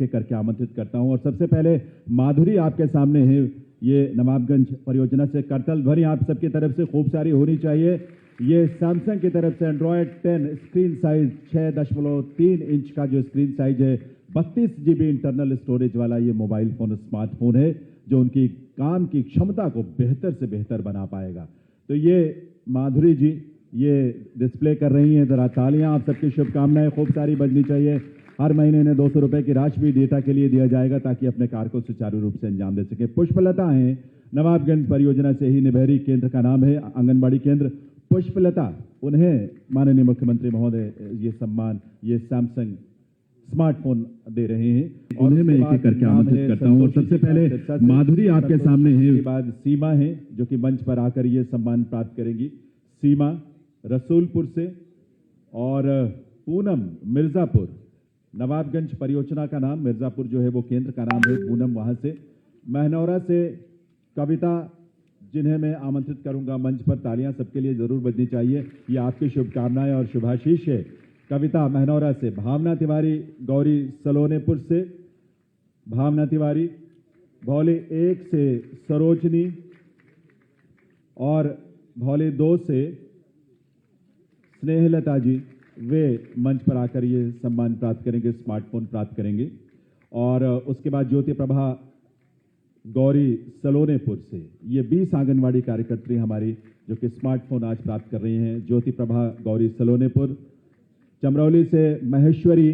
एक करके आमंत्रित करता हूं। और सबसे पहले माधुरी आपके सामने है, ये नवाबगंज परियोजना से करतल ध्वनि आप सबकी तरफ से खूब सारी होनी चाहिए। ये सैमसंग की तरफ से एंड्रॉयड 10 स्क्रीन साइज 6.3 इंच का जो स्क्रीन साइज है, 32 GB इंटरनल स्टोरेज वाला ये मोबाइल फोन स्मार्टफोन है जो उनकी काम की क्षमता को बेहतर से बेहतर बना पाएगा। तो ये माधुरी जी ये डिस्प्ले कर रही हैं, जरा तालियां, आप सबकी शुभकामनाएं खूब सारी बजनी चाहिए। हर महीने इन्हें 200 रुपए की राशि भी डेटा के लिए दिया जाएगा ताकि अपने कार्य को सुचारू रूप से अंजाम दे सके। पुष्पलता हैं, नवाबगंज परियोजना से ही निभैरी केंद्र का नाम है, आंगनबाड़ी केंद्र पुष्पलता, उन्हें माननीय मुख्यमंत्री महोदय ये सम्मान, ये सैमसंग स्मार्टफोन दे रहे हैं। उन्हें मैं एक एक करके आमंत्रित करता हूं। और सबसे पहले माधुरी आपके सामने है, उसके बाद सीमा है जो कि मंच पर आकर ये सम्मान प्राप्त करेंगी। सीमा रसूलपुर से और पूनम मिर्जापुर, नवाबगंज परियोजना का नाम, मिर्जापुर जो है वो केंद्र का नाम है, पूनम वहां से। महनौरा से कविता, जिन्हें मैं आमंत्रित करूंगा मंच पर, तालियां सबके लिए जरूर बजनी चाहिए, ये आपकी शुभकामनाएं और शुभाशीष है। कविता महनौरा से। भावना तिवारी गौरी सलोनेपुर से, भावना तिवारी। भौली 1 से सरोजनी और भौली 2 से स्नेहलता जी, वे मंच पर आकर ये सम्मान प्राप्त करेंगे, स्मार्टफोन प्राप्त करेंगे। और उसके बाद ज्योति प्रभा गौरी सलोनेपुर से, ये 20 आंगनवाड़ी कार्यकर्त्री हमारी जो कि स्मार्टफोन आज प्राप्त कर रही हैं। ज्योति प्रभा गौरी सलोनेपुर। चमरौली से महेश्वरी,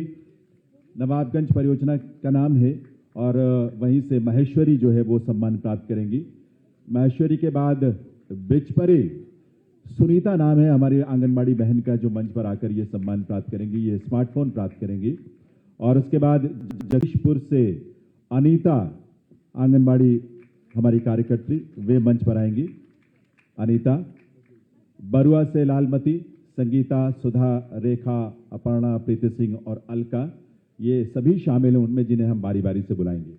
नवाबगंज परियोजना का नाम है, और वहीं से महेश्वरी जो है वो सम्मान प्राप्त करेंगी। महेश्वरी के बाद बिचपरी सुनीता नाम है हमारी आंगनबाड़ी बहन का, जो मंच पर आकर ये सम्मान प्राप्त करेंगी, ये स्मार्टफोन प्राप्त करेंगी। और उसके बाद जगदीशपुर से अनीता, आंगनबाड़ी हमारी कार्यकर्त्री, वे मंच पर आएंगी, अनीता। बरुआ से लालमती, संगीता, सुधा, रेखा, अपर्णा, प्रीति सिंह और अलका, ये सभी शामिल हैं उनमें जिन्हें हम बारी बारी से बुलाएंगे।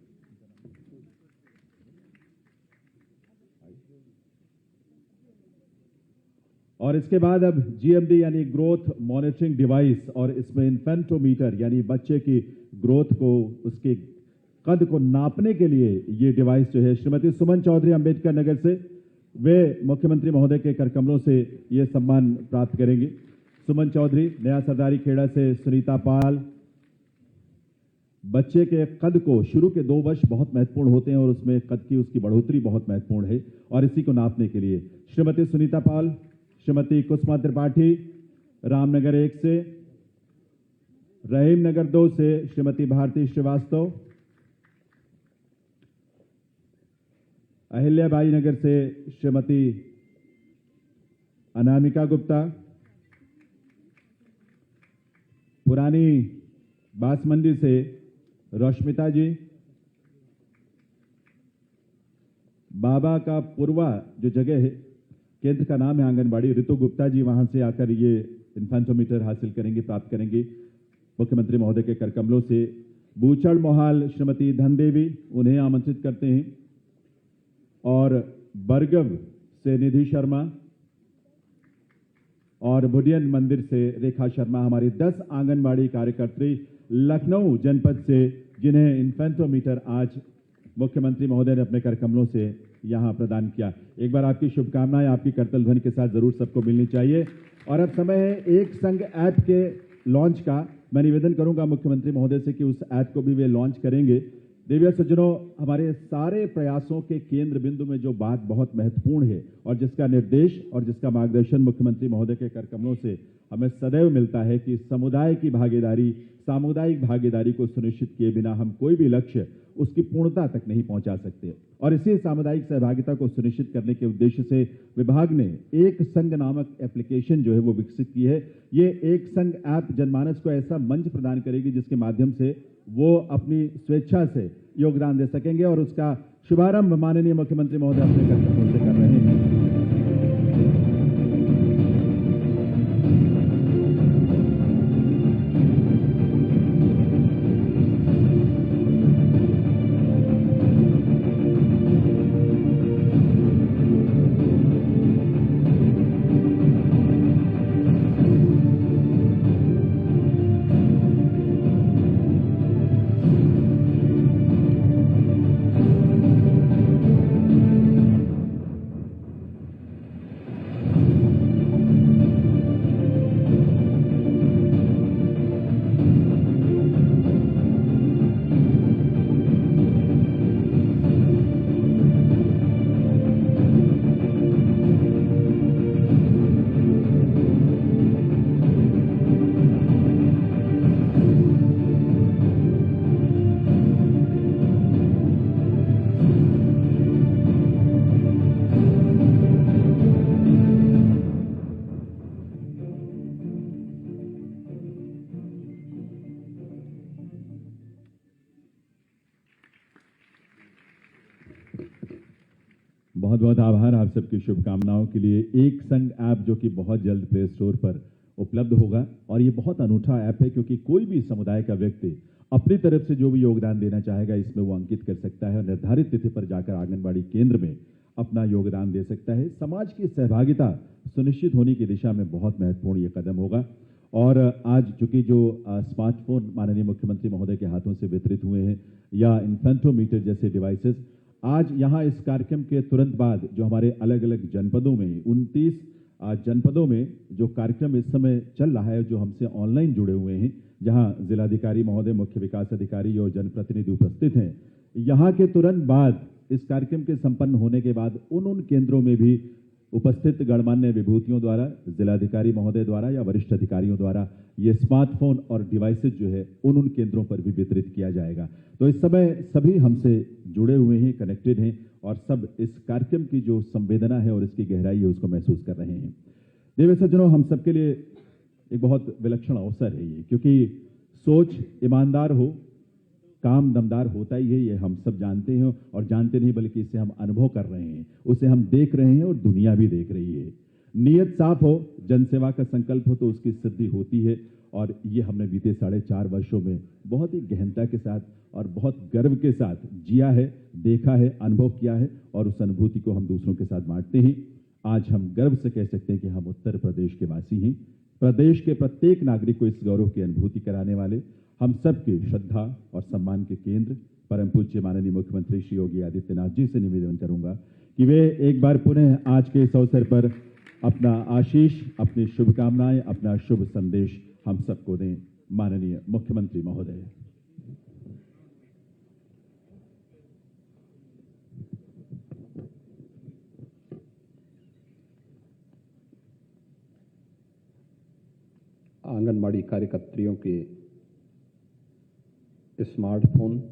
और इसके बाद अब GMD यानी ग्रोथ मॉनिटरिंग डिवाइस, और इसमें इन्फेंटोमीटर यानी बच्चे की ग्रोथ को, उसके कद को नापने के लिए ये डिवाइस जो है, श्रीमती सुमन चौधरी अंबेडकर नगर से, वे मुख्यमंत्री महोदय के करकमलों से ये सम्मान प्राप्त करेंगी। सुमन चौधरी। नया सरदारी खेड़ा से सुनीता पाल। बच्चे के कद को, शुरू के 2 वर्ष बहुत महत्वपूर्ण होते हैं और उसमें कद की उसकी बढ़ोतरी बहुत महत्वपूर्ण है, और इसी को नापने के लिए श्रीमती सुनीता पाल। श्रीमती कुसुमा त्रिपाठी रामनगर 1 से। रहीम नगर 2 से श्रीमती भारती श्रीवास्तव। अहिल्याबाई नगर से श्रीमती अनामिका गुप्ता। पुरानी बासमंडी से रश्मिता जी। बाबा का पुरवा जो जगह है, केंद्र का नाम है आंगनबाड़ी, ऋतु गुप्ता जी वहां से आकर ये इन्फेंटोमीटर हासिल करेंगे, प्राप्त करेंगे मुख्यमंत्री महोदय के करकमलों से। बूचड़ मोहाल श्रीमती धनदेवी, उन्हें आमंत्रित करते हैं। और बरगव से निधि शर्मा, और बुडियन मंदिर से रेखा शर्मा, हमारी 10 आंगनबाड़ी कार्यकर्त्री लखनऊ जनपद से, जिन्हें इन्फेंटोमीटर आज मुख्यमंत्री महोदय ने अपने करकमलों से यहां प्रदान किया। एक बार आपकी शुभकामनाएं आपकी करतल ध्वनि के साथ जरूर सबको मिलनी चाहिए। और अब समय है एक संग ऐप के लॉन्च का। मैं निवेदन करूंगा मुख्यमंत्री महोदय से कि उस ऐप को भी वे लॉन्च करेंगे। देविया सज्जनों, हमारे सारे प्रयासों के केंद्र बिंदु में जो बात बहुत महत्वपूर्ण है और जिसका निर्देश और जिसका मार्गदर्शन मुख्यमंत्री महोदय के करकमलों से हमें सदैव मिलता है कि समुदाय की भागीदारी, सामुदायिक भागीदारी को सुनिश्चित किए बिना हम कोई भी लक्ष्य उसकी पूर्णता तक नहीं पहुंचा सकते। और इसी सामुदायिक सहभागिता को सुनिश्चित करने के उद्देश्य से विभाग ने एक संग नामक एप्लीकेशन जो है वो विकसित की है। ये एक संग ऐप जनमानस को ऐसा मंच प्रदान करेगी जिसके माध्यम से वो अपनी स्वेच्छा से योगदान दे सकेंगे, और उसका शुभारंभ माननीय मुख्यमंत्री महोदय अपने कार्यक्रम से कर रहे हैं। सबकी शुभकामनाओं के लिए एक संग ऐप जो कि बहुत जल्द प्ले स्टोर पर उपलब्ध होगा। और ये बहुत अनूठा ऐप है क्योंकि कोई भी समुदाय का व्यक्ति अपनी तरफ से जो भी योगदान देना चाहेगा इसमें वो अंकित कर सकता है और निर्धारित तिथि पर जाकर आंगनबाड़ी केंद्र में अपना योगदान दे सकता है। समाज की सहभागिता सुनिश्चित होने की दिशा में बहुत महत्वपूर्ण ये कदम होगा। और आज चूंकि जो स्मार्टफोन माननीय मुख्यमंत्री महोदय के हाथों से वितरित हुए हैं या इन्फेंटोमीटर जैसे डिवाइसेस, आज यहाँ इस कार्यक्रम के तुरंत बाद जो हमारे अलग अलग जनपदों में 29 जनपदों में जो कार्यक्रम इस समय चल रहा है, जो हमसे ऑनलाइन जुड़े हुए हैं, जहां जिलाधिकारी महोदय, मुख्य विकास अधिकारी और जनप्रतिनिधि उपस्थित हैं, यहाँ के तुरंत बाद इस कार्यक्रम के संपन्न होने के बाद उन केंद्रों में भी उपस्थित गणमान्य विभूतियों द्वारा, जिलाधिकारी महोदय द्वारा या वरिष्ठ अधिकारियों द्वारा ये स्मार्टफोन और डिवाइसेस जो है उन केंद्रों पर भी वितरित किया जाएगा। तो इस समय सभी हमसे जुड़े हुए हैं, कनेक्टेड हैं और सब इस कार्यक्रम की जो संवेदना है और इसकी गहराई है उसको महसूस कर रहे हैं। देवी सज्जनों, हम सबके लिए एक बहुत विलक्षण अवसर है ये, क्योंकि सोच ईमानदार हो, काम दमदार होता ही है, ये हम सब जानते हैं और जानते नहीं बल्कि इसे हम अनुभव कर रहे हैं, उसे हम देख रहे हैं और दुनिया भी देख रही है। नीयत साफ हो, जनसेवा का संकल्प हो तो उसकी सिद्धि होती है। और ये हमने बीते 4.5 वर्षों में बहुत ही गहनता के साथ और बहुत गर्व के साथ जिया है, देखा है, अनुभव किया है और उस अनुभूति को हम दूसरों के साथ बांटते हैं। आज हम गर्व से कह सकते हैं कि हम उत्तर प्रदेश के वासी हैं। प्रदेश के प्रत्येक नागरिक को इस गौरव की अनुभूति कराने वाले हम सबके श्रद्धा और सम्मान के केंद्र परम पूज्य माननीय मुख्यमंत्री श्री योगी आदित्यनाथ जी से निवेदन करूंगा कि वे एक बार पुनः आज के इस अवसर पर अपना आशीष, अपनी शुभकामनाएं, अपना शुभ संदेश हम सबको दें। माननीय मुख्यमंत्री महोदय। आंगनबाड़ी कार्यकर्त्रियों के स्मार्टफोन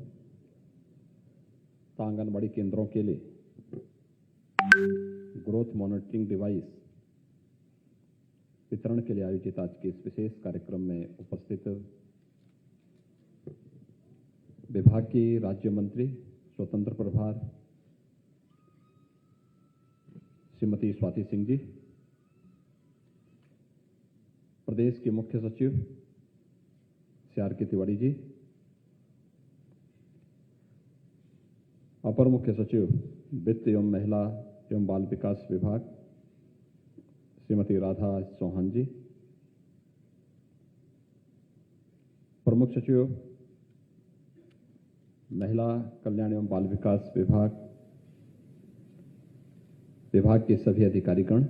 आंगनबाड़ी केंद्रों के लिए ग्रोथ मॉनिटरिंग डिवाइस वितरण के लिए आयोजित आज के इस विशेष कार्यक्रम में उपस्थित विभाग की राज्य मंत्री स्वतंत्र प्रभार श्रीमती स्वाति सिंह जी, प्रदेश के मुख्य सचिव CR के तिवारी जी, अपर मुख्य सचिव वित्त एवं महिला एवं बाल विकास विभाग श्रीमती राधा चौहान जी, प्रमुख सचिव महिला कल्याण एवं बाल विकास विभाग के सभी अधिकारीगण,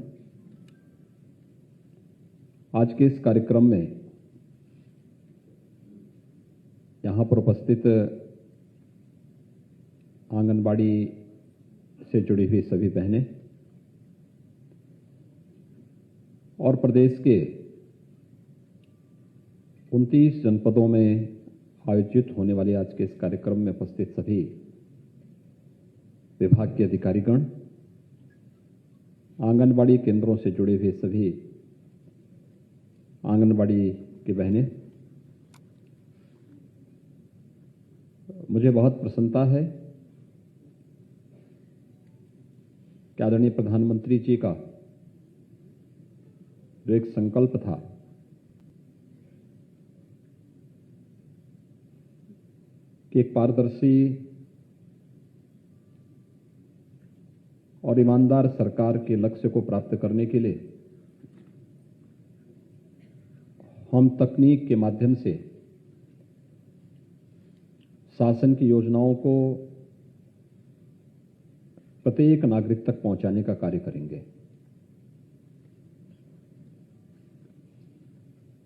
आज के इस कार्यक्रम में यहां पर उपस्थित आंगनबाड़ी से जुड़ी हुई सभी बहनें और प्रदेश के 29 जनपदों में आयोजित होने वाले आज के इस कार्यक्रम में उपस्थित सभी विभाग के अधिकारीगण, आंगनबाड़ी केंद्रों से जुड़े हुए सभी आंगनबाड़ी की बहनें, मुझे बहुत प्रसन्नता है कि आदरणीय प्रधानमंत्री जी का जो एक संकल्प था कि एक पारदर्शी और ईमानदार सरकार के लक्ष्य को प्राप्त करने के लिए हम तकनीक के माध्यम से शासन की योजनाओं को प्रत्येक नागरिक तक पहुंचाने का कार्य करेंगे।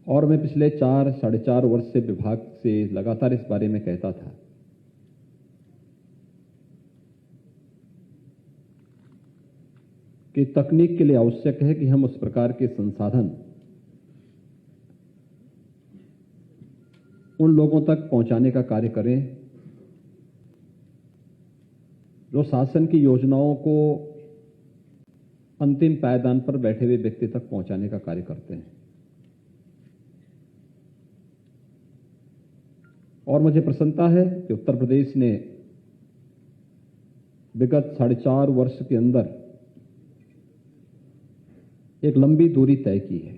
और मैं पिछले 4-4.5 वर्ष से विभाग से लगातार इस बारे में कहता था कि तकनीक के लिए आवश्यक है कि हम उस प्रकार के संसाधन उन लोगों तक पहुंचाने का कार्य करें जो शासन की योजनाओं को अंतिम पायदान पर बैठे हुए व्यक्ति तक पहुंचाने का कार्य करते हैं। और मुझे प्रसन्नता है कि उत्तर प्रदेश ने विगत 4.5 वर्ष के अंदर एक लंबी दूरी तय की है।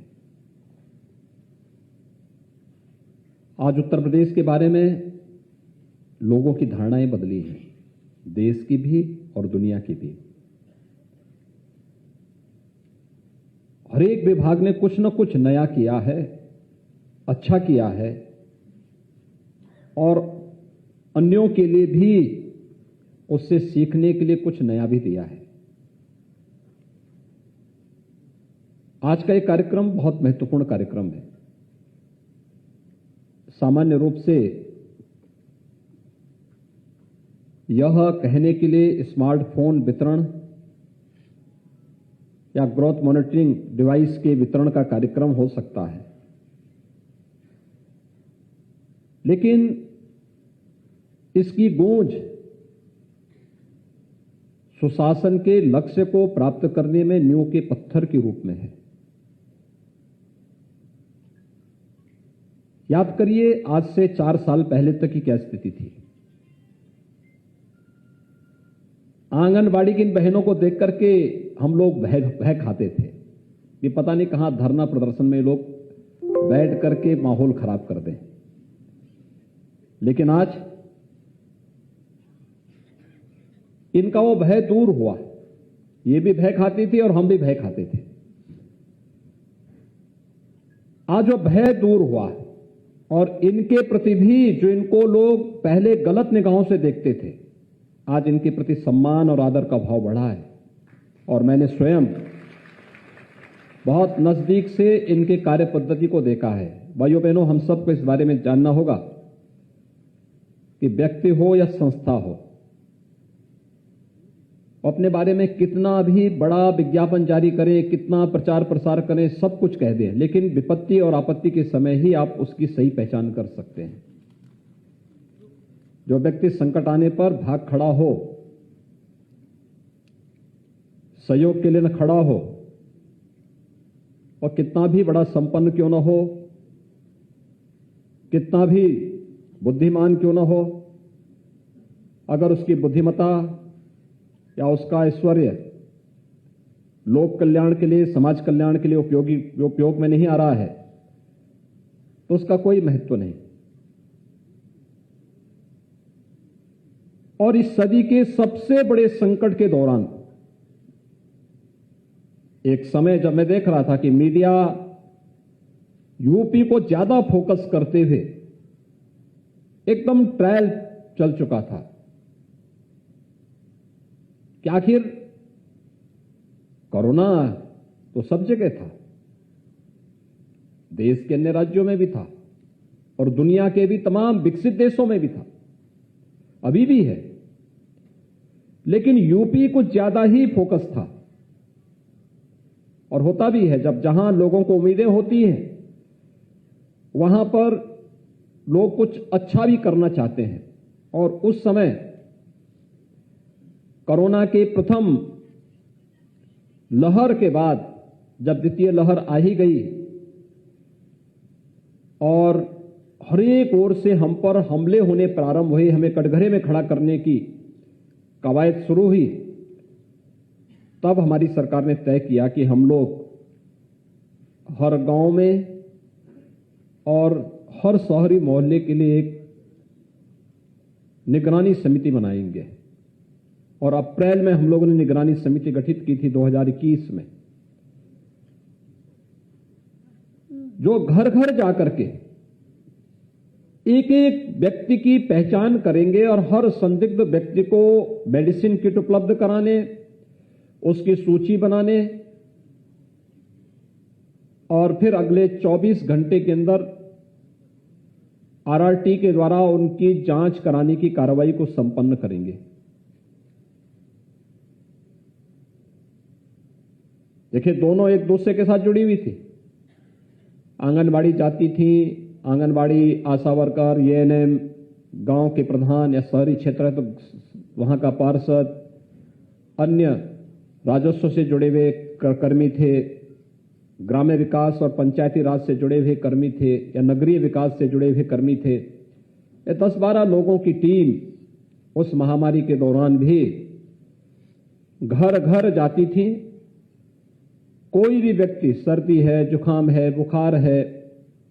आज उत्तर प्रदेश के बारे में लोगों की धारणाएं बदली हैं, देश की भी और दुनिया की भी। हर एक विभाग ने कुछ न कुछ नया किया है, अच्छा किया है और अन्यों के लिए भी उससे सीखने के लिए कुछ नया भी दिया है। आज का ये कार्यक्रम बहुत महत्वपूर्ण कार्यक्रम है। सामान्य रूप से यह कहने के लिए स्मार्टफोन वितरण या ग्रोथ मॉनिटरिंग डिवाइस के वितरण का कार्यक्रम हो सकता है, लेकिन इसकी गूंज सुशासन के लक्ष्य को प्राप्त करने में नींव के पत्थर के रूप में है। याद करिए, आज से 4 साल पहले तक की क्या स्थिति थी। आंगनबाड़ी की इन बहनों को देख करके हम लोग भय खाते थे कि पता नहीं कहां धरना प्रदर्शन में लोग बैठ करके माहौल खराब कर दें। लेकिन आज इनका वो भय दूर हुआ। ये भी भय खाती थी और हम भी भय खाते थे। आज वो भय दूर हुआ और इनके प्रति भी जो इनको लोग पहले गलत निगाहों से देखते थे, आज इनके प्रति सम्मान और आदर का भाव बढ़ा है। और मैंने स्वयं बहुत नजदीक से इनके कार्य पद्धति को देखा है। भाइयों बहनों, हम सबको इस बारे में जानना होगा कि व्यक्ति हो या संस्था हो, अपने बारे में कितना भी बड़ा विज्ञापन जारी करें, कितना प्रचार प्रसार करें, सब कुछ कह दें, लेकिन विपत्ति और आपत्ति के समय ही आप उसकी सही पहचान कर सकते हैं। जो व्यक्ति संकट आने पर भाग खड़ा हो, सहयोग के लिए न खड़ा हो, और कितना भी बड़ा संपन्न क्यों न हो, कितना भी बुद्धिमान क्यों न हो, अगर उसकी बुद्धिमत्ता या उसका ऐश्वर्य लोक कल्याण के लिए, समाज कल्याण के लिए उपयोग में नहीं आ रहा है, तो उसका कोई महत्व नहीं। और इस सदी के सबसे बड़े संकट के दौरान एक समय जब मैं देख रहा था कि मीडिया यूपी को ज्यादा फोकस करते हुए एकदम ट्रायल चल चुका था कि आखिर कोरोना तो सब जगह था, देश के अन्य राज्यों में भी था और दुनिया के भी तमाम विकसित देशों में भी था, अभी भी है, लेकिन यूपी को ज्यादा ही फोकस था। और होता भी है, जब जहां लोगों को उम्मीदें होती हैं वहां पर लोग कुछ अच्छा भी करना चाहते हैं। और उस समय कोरोना के प्रथम लहर के बाद जब द्वितीय लहर आ ही गई और हर एक ओर से हम पर हमले होने प्रारंभ हुए, हमें कटघरे में खड़ा करने की कवायद शुरू हुई, तब हमारी सरकार ने तय किया कि हम लोग हर गांव में और हर शहरी मोहल्ले के लिए एक निगरानी समिति बनाएंगे। और अप्रैल में हम लोगों ने निगरानी समिति गठित की थी 2021 में, जो घर घर जाकर के एक एक व्यक्ति की पहचान करेंगे और हर संदिग्ध व्यक्ति को मेडिसिन किट उपलब्ध कराने, उसकी सूची बनाने और फिर अगले 24 घंटे के अंदर आरआरटी के द्वारा उनकी जांच कराने की कार्रवाई को संपन्न करेंगे। देखिए, दोनों एक दूसरे के साथ जुड़ी हुई थी। आंगनबाड़ी जाती थी, आंगनबाड़ी आशा वर्कर, एएनएम, गांव के प्रधान या शहरी क्षेत्र है तो वहां का पार्षद, अन्य राजस्व से जुड़े हुए कर्मी थे, ग्राम्य विकास और पंचायती राज से जुड़े हुए कर्मी थे या नगरीय विकास से जुड़े हुए कर्मी थे। ये 10-12 लोगों की टीम उस महामारी के दौरान भी घर घर जाती थी कोई भी व्यक्ति सर्दी है, जुकाम है, बुखार है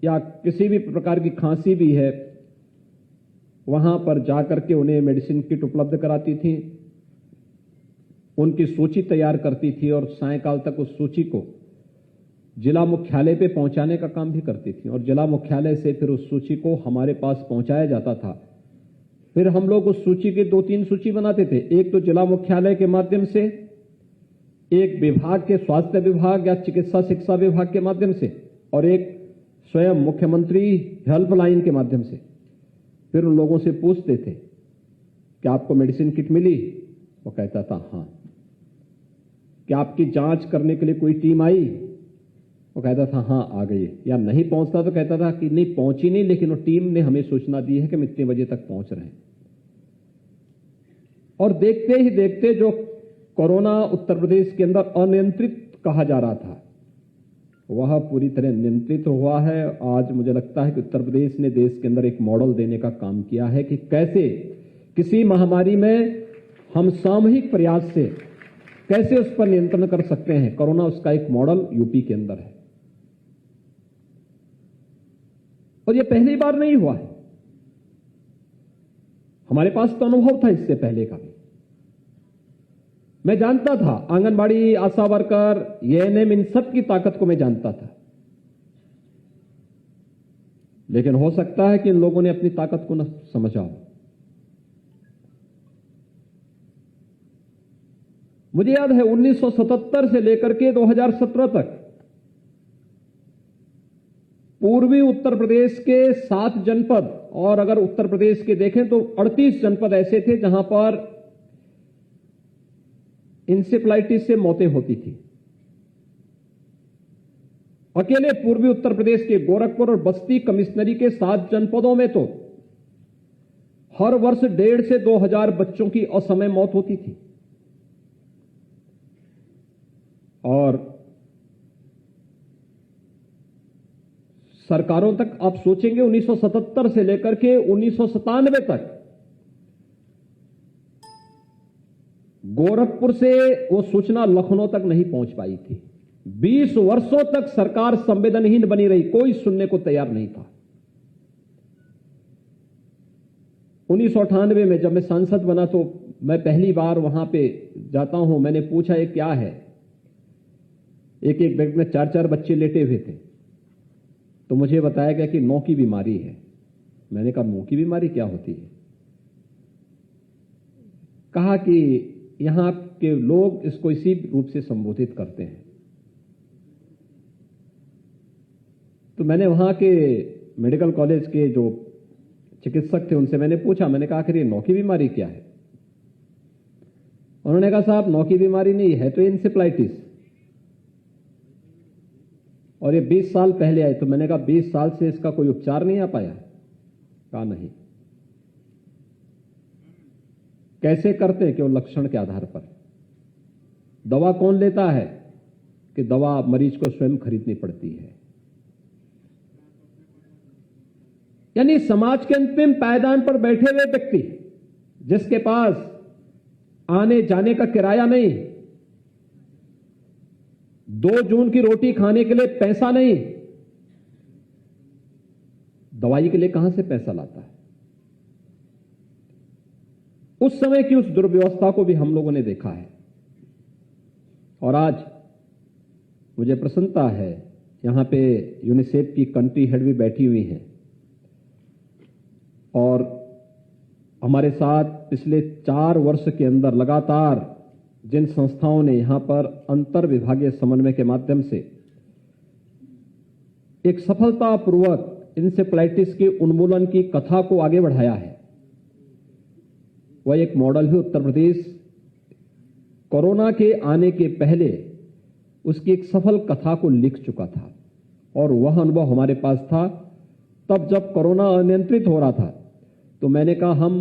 या किसी भी प्रकार की खांसी भी है, वहां पर जाकर के उन्हें मेडिसिन किट उपलब्ध कराती थी, उनकी सूची तैयार करती थी और सायंकाल तक उस सूची को जिला मुख्यालय पे पहुंचाने का काम भी करती थी और जिला मुख्यालय से फिर उस सूची को हमारे पास पहुंचाया जाता था। फिर हम लोग उस सूची की 2-3 सूची बनाते थे, एक तो जिला मुख्यालय के माध्यम से, एक विभाग के स्वास्थ्य विभाग या चिकित्सा शिक्षा विभाग के माध्यम से और एक स्वयं मुख्यमंत्री हेल्पलाइन के माध्यम से। फिर उन लोगों से पूछते थे कि आपको मेडिसिन किट मिली? वो कहता था हां। क्या आपकी जांच करने के लिए कोई टीम आई? वो कहता था हां आ गई। या नहीं पहुंचता तो कहता था कि नहीं पहुंची नहीं, लेकिन वो टीम ने हमें सूचना दी है कि हम इतने बजे तक पहुंच रहे हैं। और देखते ही देखते जो कोरोना उत्तर प्रदेश के अंदर अनियंत्रित कहा जा रहा था, वह पूरी तरह नियंत्रित हुआ है। आज मुझे लगता है कि उत्तर प्रदेश ने देश के अंदर एक मॉडल देने का काम किया है कि कैसे किसी महामारी में हम सामूहिक प्रयास से कैसे उस पर नियंत्रण कर सकते हैं। कोरोना उसका एक मॉडल यूपी के अंदर है और यह पहली बार नहीं हुआ है, हमारे पास तो अनुभव था इससे पहले का भी। मैं जानता था, आंगनबाड़ी, आशा वर्कर, एएनएम, इन सब की ताकत को मैं जानता था, लेकिन हो सकता है कि इन लोगों ने अपनी ताकत को न समझा हो। मुझे याद है 1977 से लेकर के 2017 तक पूर्वी उत्तर प्रदेश के 7 जनपद, और अगर उत्तर प्रदेश के देखें तो 38 जनपद ऐसे थे जहां पर इंसेफ्लाइटिस से मौतें होती थी। अकेले पूर्वी उत्तर प्रदेश के गोरखपुर और बस्ती कमिश्नरी के 7 जनपदों में तो हर वर्ष 1,500 से 2,000 बच्चों की असमय मौत होती थी। और सरकारों तक आप सोचेंगे 1977 से लेकर के 1997 तक गोरखपुर से वो सूचना लखनऊ तक नहीं पहुंच पाई थी। 20 वर्षों तक सरकार संवेदनहीन बनी रही, कोई सुनने को तैयार नहीं था। 1998 में जब मैं सांसद बना तो मैं पहली बार वहां पे जाता हूं। मैंने पूछा ये क्या है? एक एक बेड में 4-4 बच्चे लेटे हुए थे। तो मुझे बताया गया कि नौ की बीमारी है। मैंने कहा नौ की बीमारी क्या होती है? कहा कि यहां के लोग इसको इसी रूप से संबोधित करते हैं। तो मैंने वहां के मेडिकल कॉलेज के जो चिकित्सक थे उनसे मैंने पूछा, मैंने कहा कि नौ की बीमारी क्या है? उन्होंने कहा साहब नौ की बीमारी नहीं है तो इंसेफ्लाइटिस, और ये 20 साल पहले आई। तो मैंने कहा 20 साल से इसका कोई उपचार नहीं आ पाया? कहा नहीं। कैसे करते हैं? केवल लक्षण के आधार पर। दवा कौन लेता है? कि दवा मरीज को स्वयं खरीदनी पड़ती है। यानी समाज के अंतिम पायदान पर बैठे हुए व्यक्ति जिसके पास आने जाने का किराया नहीं, 2 जून की रोटी खाने के लिए पैसा नहीं, दवाई के लिए कहां से पैसा लाता है? उस समय की उस दुर्व्यवस्था को भी हम लोगों ने देखा है। और आज मुझे प्रसन्नता है, यहां पे यूनिसेफ की कंट्री हेड भी बैठी हुई हैं और हमारे साथ पिछले 4 वर्ष के अंदर लगातार जिन संस्थाओं ने यहां पर अंतर विभागीय समन्वय के माध्यम से एक सफलतापूर्वक इंसेफ्लाइटिस के उन्मूलन की कथा को आगे बढ़ाया है, वह एक मॉडल है। उत्तर प्रदेश कोरोना के आने के पहले उसकी एक सफल कथा को लिख चुका था और वह अनुभव हमारे पास था। तब जब कोरोना अनियंत्रित हो रहा था तो मैंने कहा हम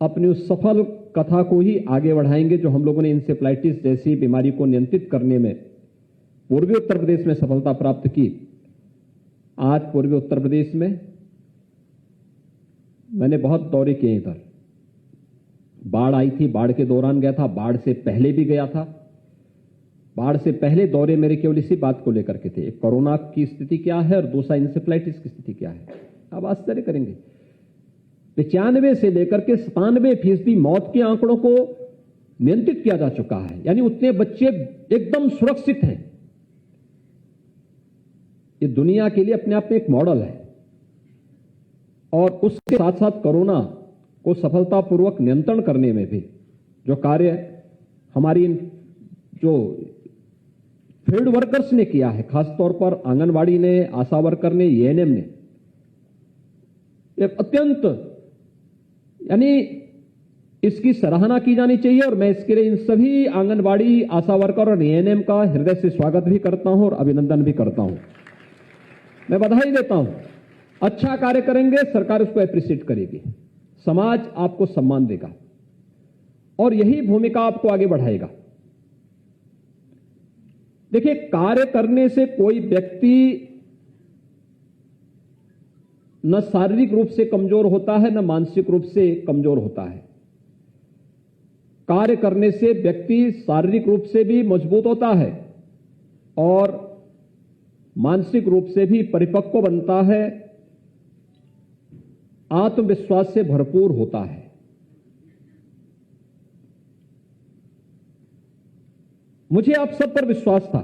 अपनी उस सफल कथा को ही आगे बढ़ाएंगे जो हम लोगों ने इंसेफ्लाइटिस जैसी बीमारी को नियंत्रित करने में पूर्वी उत्तर प्रदेश में सफलता प्राप्त की। आज पूर्वी उत्तर प्रदेश में मैंने बहुत दौरे किए। इधर बाढ़ आई थी, बाढ़ के दौरान गया था, बाढ़ से पहले भी गया था। बाढ़ से पहले दौरे मेरे केवल इसी बात को लेकर के थे, एक कोरोना की स्थिति क्या है और दूसरा इंसेफ्लाइटिस की स्थिति क्या है। आप आश्चर्य करेंगे, 95 से लेकर के 97% मौत के आंकड़ों को नियंत्रित किया जा चुका है, यानी उतने बच्चे एकदम सुरक्षित हैं। ये दुनिया के लिए अपने आप में एक मॉडल है, और उसके साथ साथ कोरोना को सफलतापूर्वक नियंत्रण करने में भी जो कार्य हमारी जो फील्ड वर्कर्स ने किया है, खासतौर पर आंगनवाड़ी ने, आशा वर्कर ने, एएनएम ने, एक अत्यंत, यानी इसकी सराहना की जानी चाहिए। और मैं इसके लिए इन सभी आंगनवाड़ी, आशा वर्कर और एएनएम का हृदय से स्वागत भी करता हूं और अभिनंदन भी करता हूं। मैं बधाई देता हूं। अच्छा कार्य करेंगे, सरकार उसको एप्रिशिएट करेगी, समाज आपको सम्मान देगा और यही भूमिका आपको आगे बढ़ाएगा। देखिए, कार्य करने से कोई व्यक्ति न शारीरिक रूप से कमजोर होता है, न मानसिक रूप से कमजोर होता है। कार्य करने से व्यक्ति शारीरिक रूप से भी मजबूत होता है और मानसिक रूप से भी परिपक्व बनता है, आत्मविश्वास से भरपूर होता है। मुझे आप सब पर विश्वास था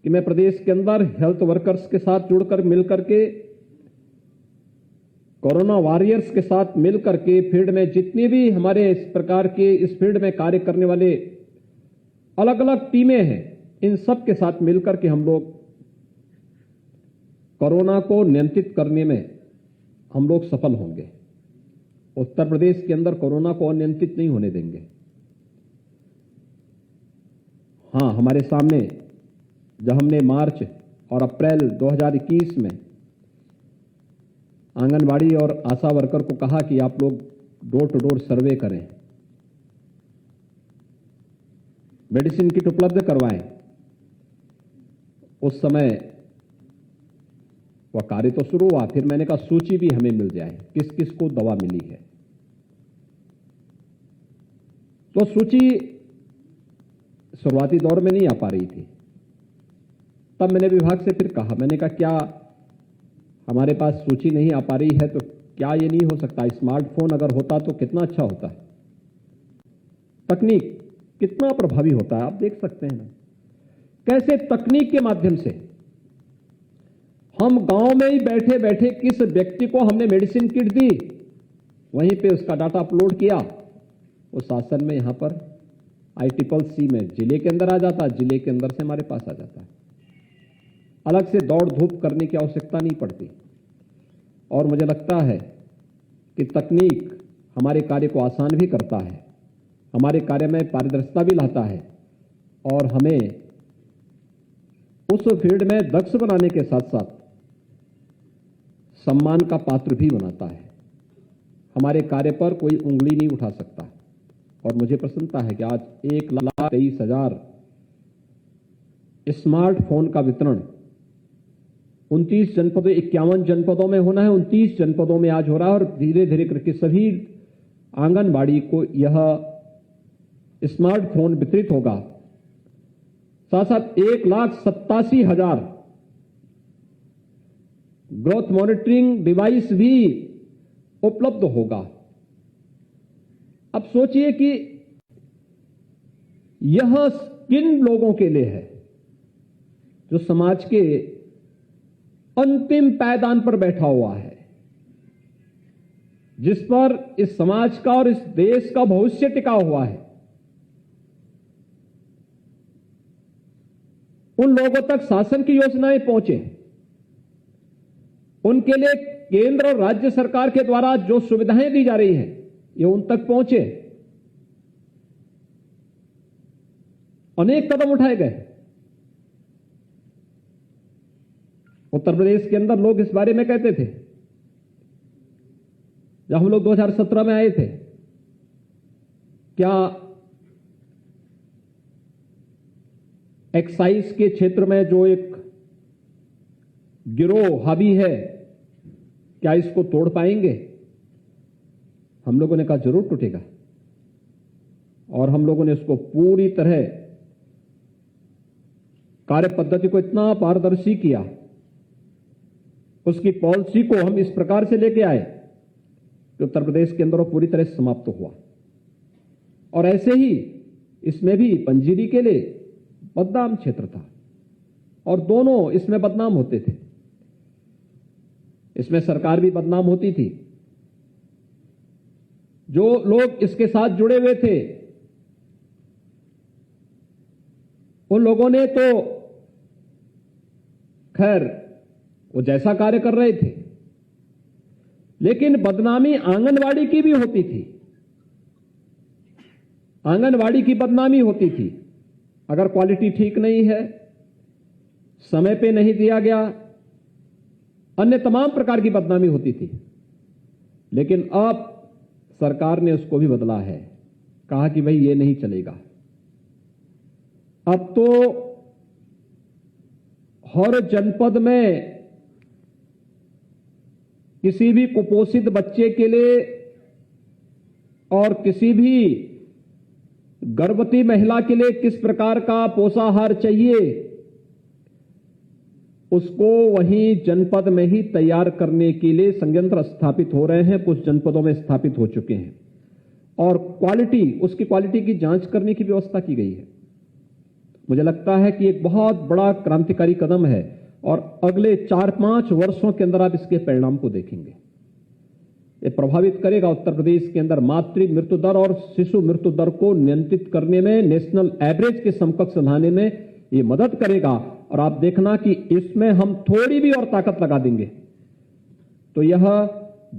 कि मैं प्रदेश के अंदर हेल्थ वर्कर्स के साथ जुड़कर मिलकर के, कोरोना वॉरियर्स के साथ मिलकर के, फील्ड में जितने भी हमारे इस प्रकार के इस फील्ड में कार्य करने वाले अलग अलग टीमें हैं, इन सब के साथ मिलकर के हम लोग कोरोना को नियंत्रित करने में हम लोग सफल होंगे। उत्तर प्रदेश के अंदर कोरोना को अनियंत्रित नहीं होने देंगे। हां, हमारे सामने जब हमने मार्च और अप्रैल 2021 में आंगनवाड़ी और आशा वर्कर को कहा कि आप लोग डोर टू डोर सर्वे करें, मेडिसिन किट उपलब्ध करवाएं, उस समय वह कार्य तो शुरू हुआ। फिर मैंने कहा सूची भी हमें मिल जाए, किस किस को दवा मिली है। तो सूची शुरुआती दौर में नहीं आ पा रही थी। तब मैंने विभाग से फिर कहा, मैंने कहा क्या हमारे पास सूची नहीं आ पा रही है तो क्या ये नहीं हो सकता, स्मार्टफोन अगर होता तो कितना अच्छा होता है। तकनीक कितना प्रभावी होता है, आप देख सकते हैं ना कैसे तकनीक के माध्यम से हम गांव में ही बैठे बैठे किस व्यक्ति को हमने मेडिसिन किट दी, वहीं पे उसका डाटा अपलोड किया, वो शासन में यहां पर ICCC में जिले के अंदर आ जाता, जिले के अंदर से हमारे पास आ जाता है। अलग से दौड़ धूप करने की आवश्यकता नहीं पड़ती। और मुझे लगता है कि तकनीक हमारे कार्य को आसान भी करता है, हमारे कार्य में पारदर्शिता भी लाता है और हमें उस फील्ड में दक्ष बनाने के साथ साथ सम्मान का पात्र भी बनाता है। हमारे कार्य पर कोई उंगली नहीं उठा सकता। और मुझे प्रसन्नता है कि आज 1,23,000 स्मार्टफोन का वितरण 29 जनपदों, 51 जनपदों में होना है, 29 जनपदों में आज हो रहा है और धीरे धीरे करके सभी आंगनबाड़ी को यह स्मार्टफोन वितरित होगा। साथ साथ 1,87,000 ग्रोथ मॉनिटरिंग डिवाइस भी उपलब्ध होगा। अब सोचिए कि यह किन लोगों के लिए है जो समाज के अंतिम पायदान पर बैठा हुआ है, जिस पर इस समाज का और इस देश का भविष्य टिका हुआ है। उन लोगों तक शासन की योजनाएं पहुंचे, उनके लिए केंद्र और राज्य सरकार के द्वारा जो सुविधाएं दी जा रही हैं ये उन तक पहुंचे। अनेक कदम उठाए गए। उत्तर प्रदेश के अंदर लोग इस बारे में कहते थे, जब हम लोग 2017 में आए थे, क्या एक्साइज के क्षेत्र में जो एक गिरोह हावी है, क्या इसको तोड़ पाएंगे? हम लोगों ने कहा जरूर टूटेगा। और हम लोगों ने उसको पूरी तरह कार्य पद्धति को इतना पारदर्शी किया, उसकी पॉलिसी को हम इस प्रकार से लेके आए कि उत्तर प्रदेश के अंदर वो पूरी तरह से समाप्त हुआ। और ऐसे ही इसमें भी पंजीरी के लिए बदनाम क्षेत्र था और दोनों इसमें बदनाम होते थे। इसमें सरकार भी बदनाम होती थी। जो लोग इसके साथ जुड़े हुए थे उन लोगों ने तो खैर वो जैसा कार्य कर रहे थे, लेकिन बदनामी आंगनवाड़ी की भी होती थी। आंगनवाड़ी की बदनामी होती थी। अगर क्वालिटी ठीक नहीं है, समय पे नहीं दिया गया, अन्य तमाम प्रकार की बदनामी होती थी। लेकिन अब सरकार ने उसको भी बदला है, कहा कि भाई ये नहीं चलेगा। अब तो हर जनपद में किसी भी कुपोषित बच्चे के लिए और किसी भी गर्भवती महिला के लिए किस प्रकार का पोषाहार चाहिए, उसको वहीं जनपद में ही तैयार करने के लिए संयंत्र स्थापित हो रहे हैं। कुछ जनपदों में स्थापित हो चुके हैं और उसकी क्वालिटी की जांच करने की व्यवस्था की गई है। मुझे लगता है कि एक बहुत बड़ा क्रांतिकारी कदम है और अगले 4-5 वर्षों के अंदर आप इसके परिणाम को देखेंगे। ये प्रभावित करेगा उत्तर प्रदेश के अंदर मातृ मृत्यु दर और शिशु मृत्यु दर को नियंत्रित करने में, नेशनल एवरेज के समकक्ष लाने में ये मदद करेगा। और आप देखना कि इसमें हम थोड़ी भी और ताकत लगा देंगे तो यह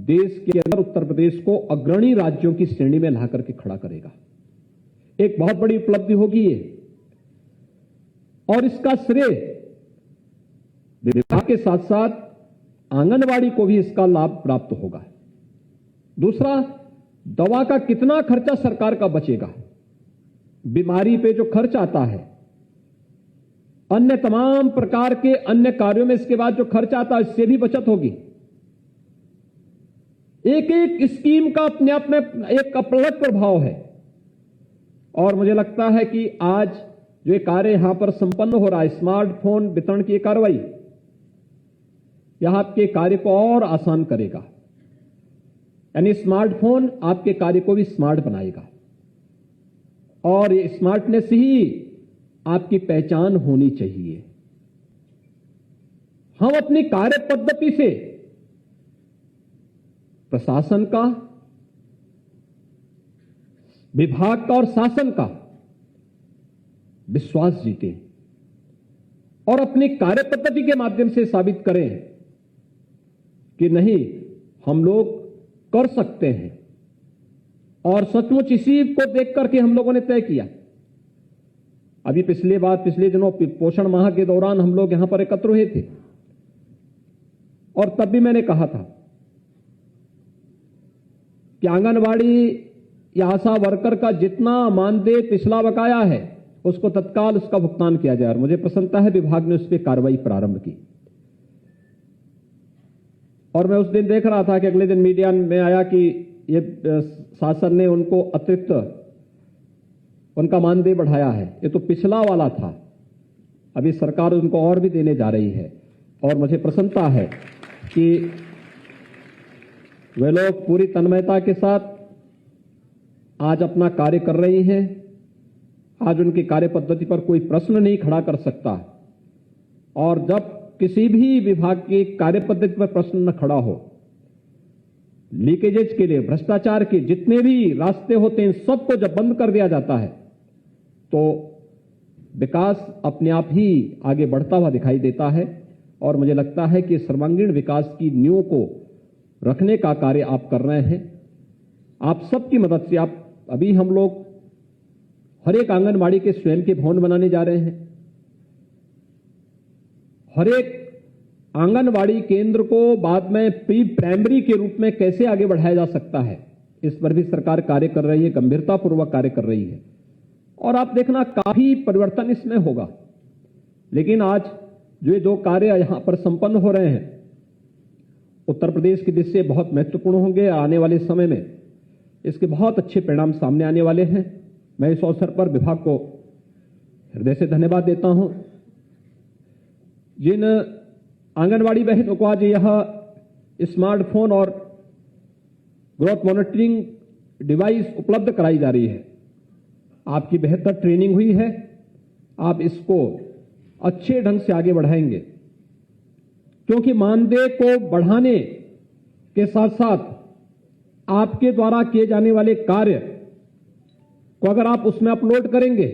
देश के अंदर उत्तर प्रदेश को अग्रणी राज्यों की श्रेणी में ला करके खड़ा करेगा। एक बहुत बड़ी उपलब्धि होगी ये, और इसका श्रेय विभाग के साथ साथ आंगनवाड़ी को भी इसका लाभ प्राप्त होगा। दूसरा, दवा का कितना खर्चा सरकार का बचेगा। बीमारी पे जो खर्च आता है, अन्य तमाम प्रकार के अन्य कार्यों में इसके बाद जो खर्च आता है, इससे भी बचत होगी। एक एक स्कीम का अपने आप में एक अलग प्रभाव है। और मुझे लगता है कि आज जो ये कार्य यहां पर संपन्न हो रहा है, स्मार्टफोन वितरण की कार्रवाई, यह आपके कार्य को और आसान करेगा। यानी स्मार्टफोन आपके कार्य को भी स्मार्ट बनाएगा और ये स्मार्टनेस ही आपकी पहचान होनी चाहिए। हम अपनी कार्य पद्धति से प्रशासन का, विभाग का और शासन का विश्वास जीतें और अपनी कार्य पद्धति के माध्यम से साबित करें कि नहीं, हम लोग कर सकते हैं। और सचमुच इसी को देख करके हम लोगों ने तय किया। अभी पिछले दिनों पोषण माह के दौरान हम लोग यहां पर एकत्र हुए थे और तब भी मैंने कहा था कि आंगनवाड़ी या आशा वर्कर का जितना मानदेय पिछला बकाया है उसको तत्काल उसका भुगतान किया जाए। और मुझे प्रसन्नता है विभाग ने उस पर कार्रवाई प्रारंभ की। और मैं उस दिन देख रहा था कि अगले दिन मीडिया में आया कि ये शासन ने उनको अतिरिक्त उनका मानदेय बढ़ाया है। ये तो पिछला वाला था, अभी सरकार उनको और भी देने जा रही है। और मुझे प्रसन्नता है कि वे लोग पूरी तन्मयता के साथ आज अपना कार्य कर रही हैं। आज उनकी कार्य पद्धति पर कोई प्रश्न नहीं खड़ा कर सकता। और जब किसी भी विभाग की कार्य पद्धति पर प्रश्न न खड़ा हो, लीकेजेज के लिए, भ्रष्टाचार के जितने भी रास्ते होते हैं, सबको जब बंद कर दिया जाता है तो विकास अपने आप ही आगे बढ़ता हुआ दिखाई देता है। और मुझे लगता है कि सर्वांगीण विकास की नींव को रखने का कार्य आप कर रहे हैं। आप सबकी मदद से अभी हम लोग हर एक आंगनबाड़ी के स्वयं के भवन बनाने जा रहे हैं। हर एक आंगनबाड़ी केंद्र को बाद में प्री प्राइमरी के रूप में कैसे आगे बढ़ाया जा सकता है, इस पर भी सरकार कार्य कर रही है, गंभीरतापूर्वक कार्य कर रही है। और आप देखना काफी परिवर्तन इसमें होगा। लेकिन आज जो ये दो कार्य यहां पर संपन्न हो रहे हैं, उत्तर प्रदेश की दृष्टि से बहुत महत्वपूर्ण होंगे। आने वाले समय में इसके बहुत अच्छे परिणाम सामने आने वाले हैं। मैं इस अवसर पर विभाग को हृदय से धन्यवाद देता हूं जिन आंगनबाड़ी बहनों को आज यह स्मार्टफोन और ग्रोथ मॉनिटरिंग डिवाइस उपलब्ध कराई जा रही है, आपकी बेहतर ट्रेनिंग हुई है, आप इसको अच्छे ढंग से आगे बढ़ाएंगे, क्योंकि मानदेय को बढ़ाने के साथ साथ आपके द्वारा किए जाने वाले कार्य को अगर आप उसमें अपलोड करेंगे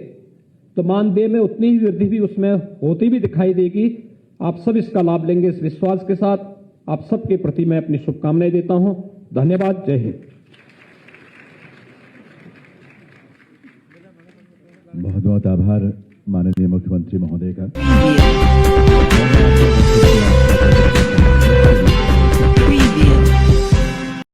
तो मानदेय में उतनी ही वृद्धि भी उसमें होती भी दिखाई देगी। आप सब इसका लाभ लेंगे, इस विश्वास के साथ आप सबके प्रति मैं अपनी शुभकामनाएं देता हूं। धन्यवाद। जय हिंद। बहुत बहुत आभार माननीय मुख्यमंत्री महोदय का।